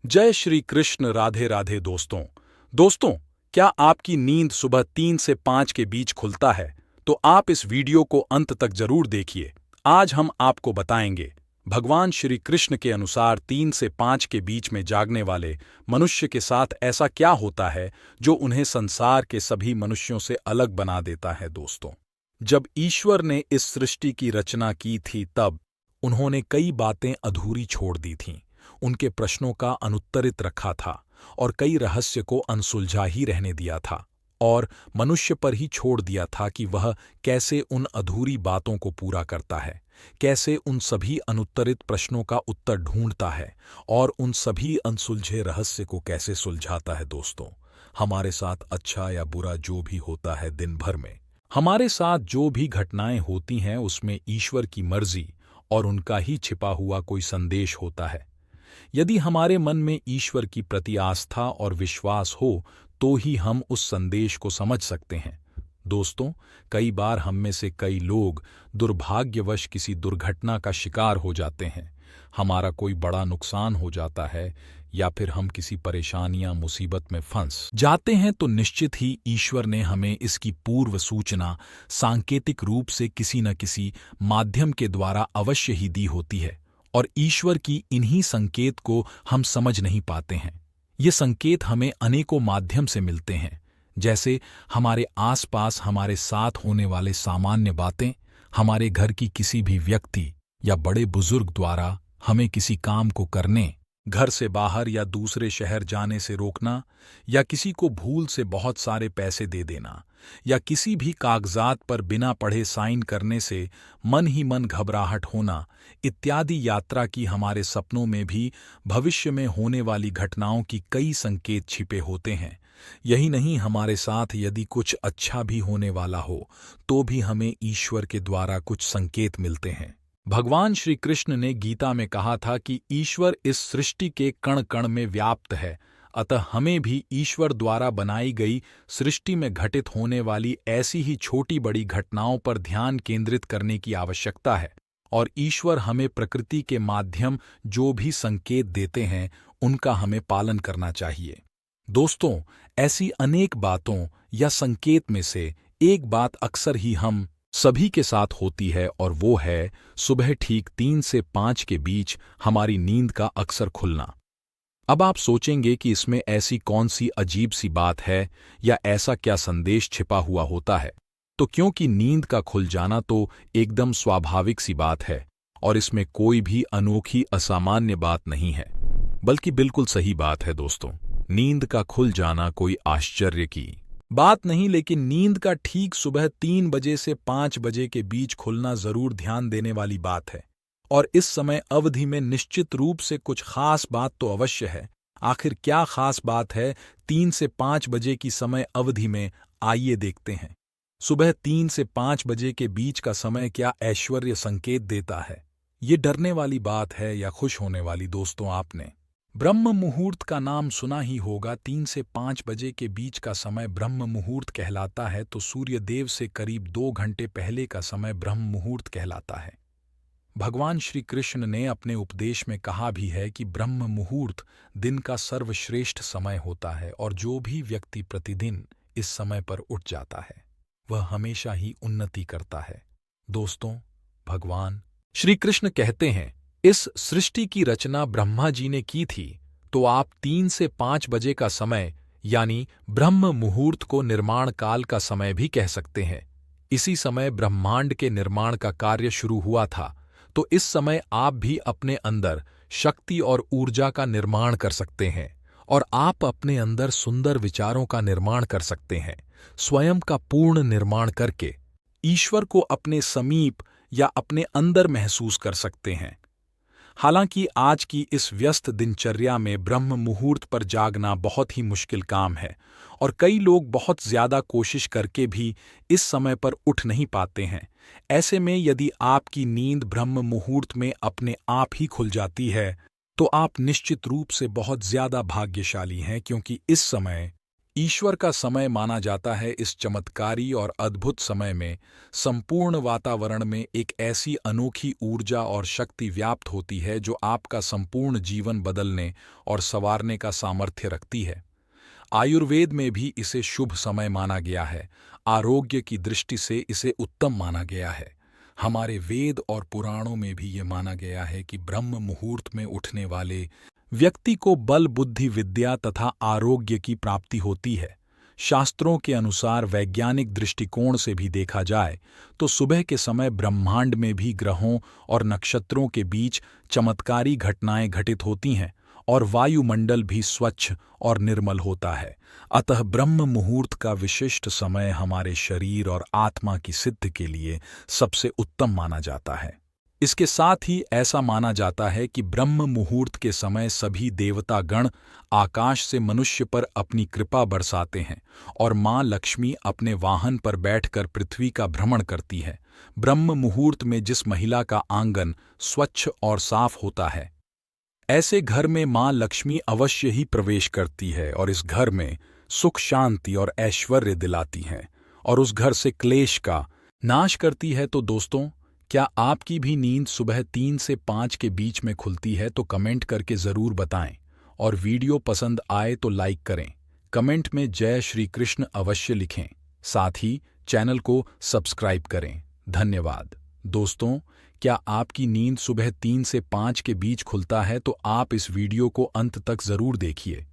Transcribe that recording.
जय श्री कृष्ण। राधे राधे दोस्तों, क्या आपकी नींद सुबह 3 से 5 के बीच खुलता है? तो आप इस वीडियो को अंत तक जरूर देखिए। आज हम आपको बताएंगे भगवान श्री कृष्ण के अनुसार 3 से 5 के बीच में जागने वाले मनुष्य के साथ ऐसा क्या होता है जो उन्हें संसार के सभी मनुष्यों से अलग बना देता है। दोस्तों, जब ईश्वर ने इस सृष्टि की रचना की थी तब उन्होंने कई बातें अधूरी छोड़ दी थीं, उनके प्रश्नों का अनुत्तरित रखा था और कई रहस्य को अनसुलझा ही रहने दिया था और मनुष्य पर ही छोड़ दिया था कि वह कैसे उन अधूरी बातों को पूरा करता है, कैसे उन सभी अनुत्तरित प्रश्नों का उत्तर ढूंढता है और उन सभी अनसुलझे रहस्य को कैसे सुलझाता है। दोस्तों, हमारे साथ अच्छा या बुरा जो भी होता है दिन भर में, हमारे साथ जो भी घटनाएं होती हैं उसमें ईश्वर की मर्जी और उनका ही छिपा हुआ कोई संदेश होता है। यदि हमारे मन में ईश्वर की प्रति आस्था और विश्वास हो तो ही हम उस संदेश को समझ सकते हैं। दोस्तों, कई बार हम में से कई लोग दुर्भाग्यवश किसी दुर्घटना का शिकार हो जाते हैं, हमारा कोई बड़ा नुकसान हो जाता है या फिर हम किसी परेशानी या मुसीबत में फंस जाते हैं तो निश्चित ही ईश्वर ने हमें इसकी पूर्व सूचना सांकेतिक रूप से किसी न किसी माध्यम के द्वारा अवश्य ही दी होती है और ईश्वर की इन्हीं संकेत को हम समझ नहीं पाते हैं। ये संकेत हमें अनेकों माध्यम से मिलते हैं, जैसे हमारे आसपास हमारे साथ होने वाले सामान्य बातें, हमारे घर की किसी भी व्यक्ति या बड़े बुजुर्ग द्वारा हमें किसी काम को करने, घर से बाहर या दूसरे शहर जाने से रोकना, या किसी को भूल से बहुत सारे पैसे दे देना, या किसी भी कागजात पर बिना पढ़े साइन करने से मन ही मन घबराहट होना इत्यादि। यात्रा की हमारे सपनों में भी भविष्य में होने वाली घटनाओं की कई संकेत छिपे होते हैं। यही नहीं, हमारे साथ यदि कुछ अच्छा भी होने वाला हो तो भी हमें ईश्वर के द्वारा कुछ संकेत मिलते हैं। भगवान श्री कृष्ण ने गीता में कहा था कि ईश्वर इस सृष्टि के कण कण में व्याप्त है, अतः हमें भी ईश्वर द्वारा बनाई गई सृष्टि में घटित होने वाली ऐसी ही छोटी बड़ी घटनाओं पर ध्यान केंद्रित करने की आवश्यकता है और ईश्वर हमें प्रकृति के माध्यम जो भी संकेत देते हैं उनका हमें पालन करना चाहिए। दोस्तों, ऐसी अनेक बातों या संकेत में से एक बात अक्सर ही हम सभी के साथ होती है और वो है सुबह ठीक 3 से 5 के बीच हमारी नींद का अक्सर खुलना। अब आप सोचेंगे कि इसमें ऐसी कौन सी अजीब सी बात है या ऐसा क्या संदेश छिपा हुआ होता है। तो क्योंकि नींद का खुल जाना तो एकदम स्वाभाविक सी बात है और इसमें कोई भी अनोखी असामान्य बात नहीं है, बल्कि बिल्कुल सही बात है। दोस्तों, नींद का खुल जाना कोई आश्चर्य की बात नहीं, लेकिन नींद का ठीक सुबह 3 बजे से 5 बजे के बीच खुलना जरूर ध्यान देने वाली बात है और इस समय अवधि में निश्चित रूप से कुछ खास बात तो अवश्य है। आखिर क्या खास बात है 3 से 5 बजे की समय अवधि में? आइए देखते हैं। सुबह 3 से 5 बजे के बीच का समय क्या ऐश्वर्य संकेत देता है? ये डरने वाली बात है या खुश होने वाली? दोस्तों, आपने ब्रह्म मुहूर्त का नाम सुना ही होगा। 3 से 5 बजे के बीच का समय ब्रह्म मुहूर्त कहलाता है, तो सूर्य देव से करीब 2 घंटे पहले का समय ब्रह्म मुहूर्त कहलाता है। भगवान श्री कृष्ण ने अपने उपदेश में कहा भी है कि ब्रह्म मुहूर्त दिन का सर्वश्रेष्ठ समय होता है और जो भी व्यक्ति प्रतिदिन इस समय पर उठ जाता है वह हमेशा ही उन्नति करता है। दोस्तों, भगवान श्री कृष्ण कहते हैं, इस सृष्टि की रचना ब्रह्मा जी ने की थी, तो आप 3 से 5 बजे का समय यानी ब्रह्म मुहूर्त को निर्माण काल का समय भी कह सकते हैं। इसी समय ब्रह्मांड के निर्माण का कार्य शुरू हुआ था, तो इस समय आप भी अपने अंदर शक्ति और ऊर्जा का निर्माण कर सकते हैं और आप अपने अंदर सुंदर विचारों का निर्माण कर सकते हैं। स्वयं का पूर्ण निर्माण करके ईश्वर को अपने समीप या अपने अंदर महसूस कर सकते हैं। हालांकि आज की इस व्यस्त दिनचर्या में ब्रह्म मुहूर्त पर जागना बहुत ही मुश्किल काम है और कई लोग बहुत ज्यादा कोशिश करके भी इस समय पर उठ नहीं पाते हैं। ऐसे में यदि आपकी नींद ब्रह्म मुहूर्त में अपने आप ही खुल जाती है तो आप निश्चित रूप से बहुत ज्यादा भाग्यशाली हैं, क्योंकि इस समय ईश्वर का समय माना जाता है। इस चमत्कारी और अद्भुत समय में संपूर्ण वातावरण में एक ऐसी अनोखी ऊर्जा और शक्ति व्याप्त होती है जो आपका संपूर्ण जीवन बदलने और संवारने का सामर्थ्य रखती है। आयुर्वेद में भी इसे शुभ समय माना गया है। आरोग्य की दृष्टि से इसे उत्तम माना गया है। हमारे वेद और पुराणों में भी ये माना गया है कि ब्रह्म मुहूर्त में उठने वाले व्यक्ति को बल, बुद्धि, विद्या तथा आरोग्य की प्राप्ति होती है। शास्त्रों के अनुसार वैज्ञानिक दृष्टिकोण से भी देखा जाए तो सुबह के समय ब्रह्मांड में भी ग्रहों और नक्षत्रों के बीच चमत्कारी घटनाएं घटित होती हैं और वायुमंडल भी स्वच्छ और निर्मल होता है। अतः ब्रह्म मुहूर्त का विशिष्ट समय हमारे शरीर और आत्मा की सिद्धि के लिए सबसे उत्तम माना जाता है। इसके साथ ही ऐसा माना जाता है कि ब्रह्म मुहूर्त के समय सभी देवता गण आकाश से मनुष्य पर अपनी कृपा बरसाते हैं और माँ लक्ष्मी अपने वाहन पर बैठकर पृथ्वी का भ्रमण करती है। ब्रह्म मुहूर्त में जिस महिला का आंगन स्वच्छ और साफ होता है, ऐसे घर में माँ लक्ष्मी अवश्य ही प्रवेश करती है और इस घर में सुख, शांति और ऐश्वर्य दिलाती हैं और उस घर से क्लेश का नाश करती है। तो दोस्तों, क्या आपकी भी नींद सुबह 3 से 5 के बीच में खुलती है? तो कमेंट करके ज़रूर बताएं और वीडियो पसंद आए तो लाइक करें। कमेंट में जय श्री कृष्ण अवश्य लिखें। साथ ही चैनल को सब्सक्राइब करें। धन्यवाद। दोस्तों, क्या आपकी नींद सुबह 3 से 5 के बीच खुलता है? तो आप इस वीडियो को अंत तक ज़रूर देखिए।